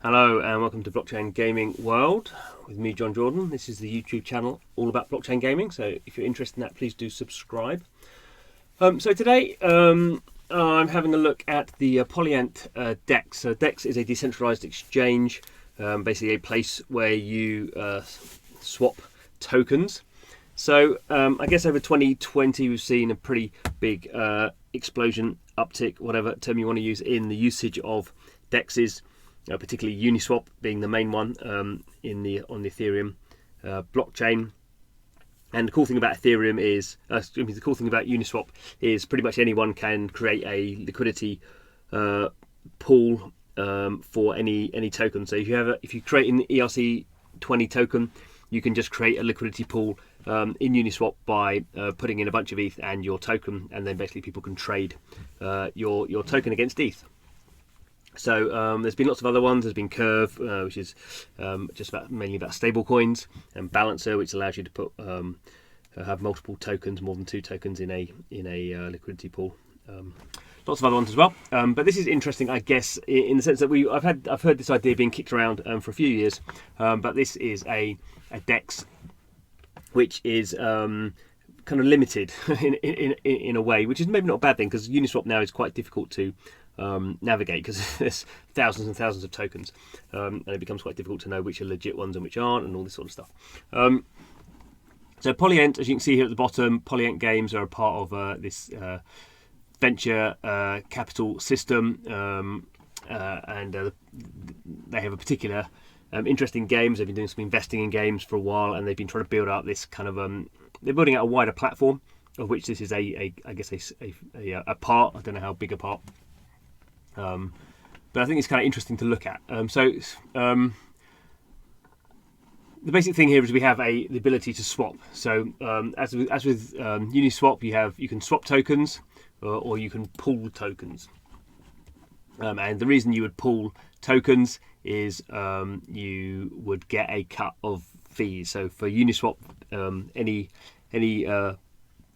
Hello and welcome to Blockchain Gaming World with me, John Jordan. This is the YouTube channel all about blockchain gaming, so if you're interested in that, please do subscribe. So today I'm having a look at the Polyient DEX. So DEX is a decentralized exchange, basically a place where you swap tokens. So I guess over 2020 we've seen a pretty big explosion, uptick, whatever term you want to use, in the usage of DEXs. Particularly Uniswap being the main one on the Ethereum blockchain. And the cool thing about Ethereum is, the cool thing about Uniswap is pretty much anyone can create a liquidity pool for any token. So if you create an ERC20 token, you can just create a liquidity pool in Uniswap by putting in a bunch of ETH and your token, and then basically people can trade your token against ETH. So there's been lots of other ones. There's been Curve, which is just mainly about stable coins, and Balancer, which allows you to put have multiple tokens, more than 2 tokens in a liquidity pool. Lots of other ones as well. But this is interesting, I guess, in the sense that I've heard this idea being kicked around for a few years. But this is a DEX which is kind of limited in a way, which is maybe not a bad thing, because Uniswap now is quite difficult to navigate because there's thousands and thousands of tokens, and it becomes quite difficult to know which are legit ones and which aren't, and all this sort of stuff. So Polyient, as you can see here at the bottom, Polyient Games are a part of this venture capital system, and they have a particular interesting games. They've been doing some investing in games for a while, and they've been trying to build out this kind of they're building out a wider platform, of which this is I guess a part. I don't know how big a part. But I think it's kind of interesting to look at. The basic thing here is we have the ability to swap. So as with Uniswap, you can swap tokens, or you can pool tokens. And the reason you would pool tokens is you would get a cut of fees. So for Uniswap, any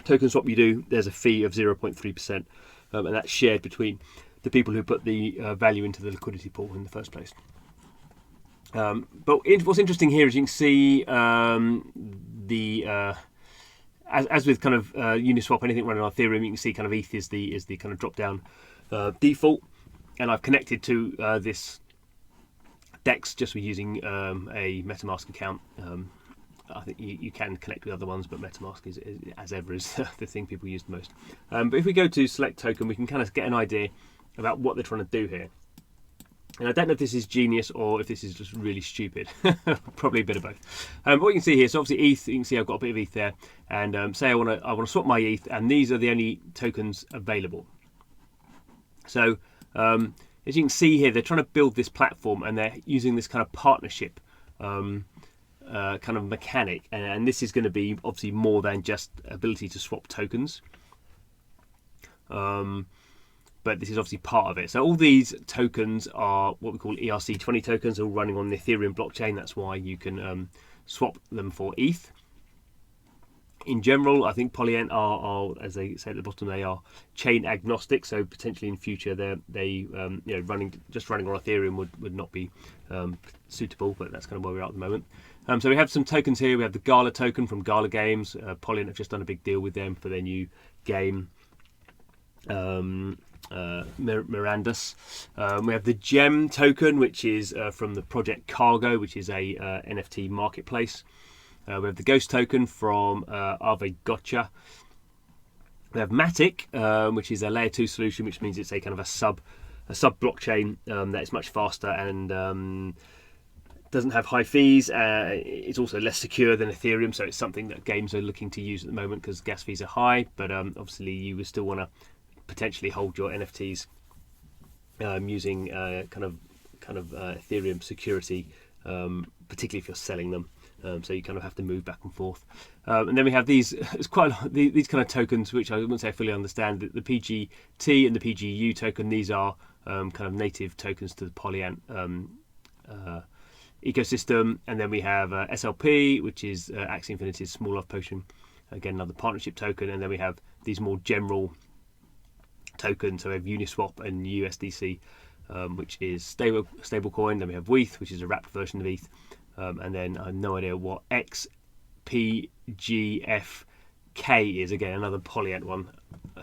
token swap you do, there's a fee of 0.3%, and that's shared between the people who put the value into the liquidity pool in the first place. But what's interesting here is you can see as with kind of Uniswap, anything running on Ethereum, you can see kind of ETH is the kind of drop down default, and I've connected to this DEX just with using a MetaMask account. I think you can connect with other ones, but MetaMask is as ever is the thing people use the most. But if we go to select token, we can kind of get an idea about what they're trying to do here. And I don't know if this is genius or if this is just really stupid. Probably a bit of both. But what you can see here, so obviously ETH, you can see I've got a bit of ETH there, and say I want to swap my ETH, and these are the only tokens available. So as you can see here, they're trying to build this platform, and they're using this kind of partnership kind of mechanic, and this is going to be obviously more than just ability to swap tokens. But this is obviously part of it. So all these tokens are what we call ERC20 tokens, all running on the Ethereum blockchain. That's why you can swap them for ETH. In general, I think Polyient are, as they say at the bottom, they are chain agnostic. So potentially in future, running on Ethereum would not be suitable. But that's kind of where we're at the moment. So we have some tokens here. We have the Gala token from Gala Games. Polyient have just done a big deal with them for their new game, Mirandus. We have the Gem token, which is from the project Cargo, which is a NFT marketplace. We have the Ghost token from Aave Gotcha. We have Matic, which is a layer 2 solution, which means it's a kind of a sub blockchain that is much faster and doesn't have high fees. It's also less secure than Ethereum, so it's something that games are looking to use at the moment because gas fees are high. But obviously, you would still want to potentially hold your NFTs using kind of Ethereum security, particularly if you're selling them. So you kind of have to move back and forth. And then we have these kind of tokens, which I wouldn't say I fully understand. The PGT and the PGU token, these are kind of native tokens to the Polyient ecosystem. And then we have SLP, which is Axie Infinity's Small Love Potion, again another partnership token. And then we have these more general tokens, so we have Uniswap and USDC which is stable coin. Then we have WETH, which is a wrapped version of ETH, and then I have no idea what XPGFK is. Again, another Polyient one. I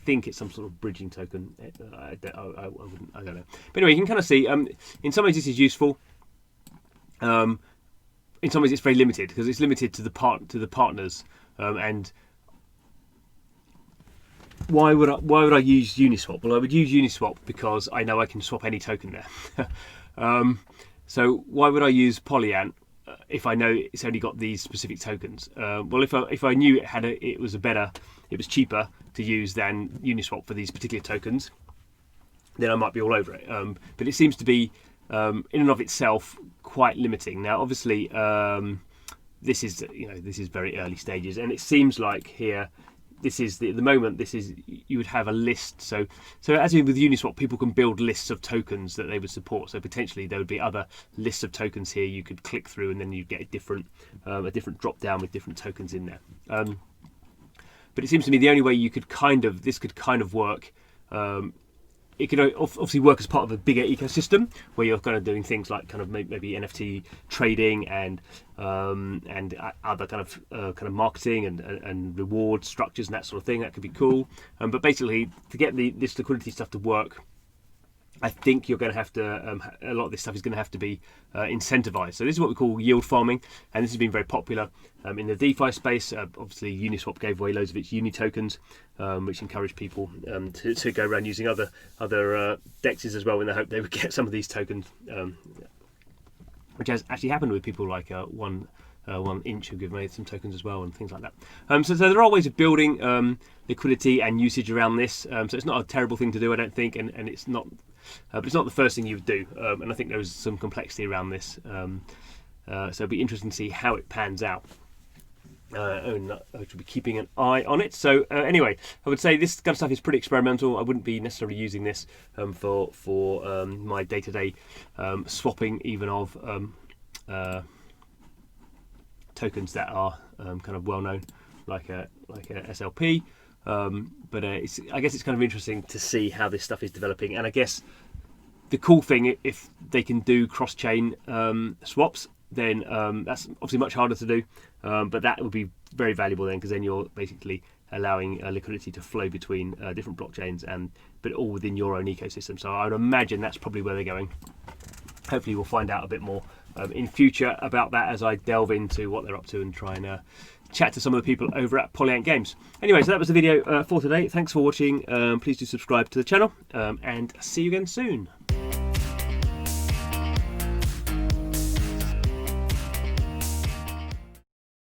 think it's some sort of bridging token. I don't know. But anyway, you can kind of see. In some ways, this is useful. In some ways, it's very limited because it's limited to the partners. And why would I use Uniswap? Well, I would use Uniswap because I know I can swap any token there. So why would I use Polyant if I know it's only got these specific tokens? Well, if I knew it was cheaper to use than Uniswap for these particular tokens, then I might be all over it. But it seems to be in and of itself quite limiting. Now, obviously, this is very early stages, and it seems like here. This is at the moment. This is you would have a list. So as in with Uniswap, people can build lists of tokens that they would support. So potentially there would be other lists of tokens here you could click through, and then you'd get a different drop down with different tokens in there. But it seems to me the only way this could kind of work. It could obviously work as part of a bigger ecosystem where you're kind of doing things like kind of maybe NFT trading and other kind of marketing and reward structures and that sort of thing. That could be cool. But basically, to get this liquidity stuff to work, I think you're going to have to a lot of this stuff is going to have to be incentivized. So this is what we call yield farming, and this has been very popular in the DeFi space. Obviously, Uniswap gave away loads of its Uni tokens, which encouraged people to go around using other DEXs as well in the hope they would get some of these tokens, which has actually happened with people like One Inch who give away some tokens as well and things like that. So there are ways of building liquidity and usage around this. So it's not a terrible thing to do, I don't think, and it's not. But it's not the first thing you would do, and I think there is some complexity around this. So it'll be interesting to see how it pans out. And I should be keeping an eye on it. So anyway, I would say this kind of stuff is pretty experimental. I wouldn't be necessarily using this for my day-to-day swapping, even of tokens that are kind of well known, like a SLP. But I guess it's kind of interesting to see how this stuff is developing. And I guess the cool thing, if they can do cross-chain swaps, then that's obviously much harder to do. But that would be very valuable then, because then you're basically allowing liquidity to flow between different blockchains, but all within your own ecosystem. So I would imagine that's probably where they're going. Hopefully we'll find out a bit more in future about that as I delve into what they're up to and try and chat to some of the people over at Polyient Games. Anyway, so that was the video for today. Thanks for watching. Please do subscribe to the channel, and see you again soon.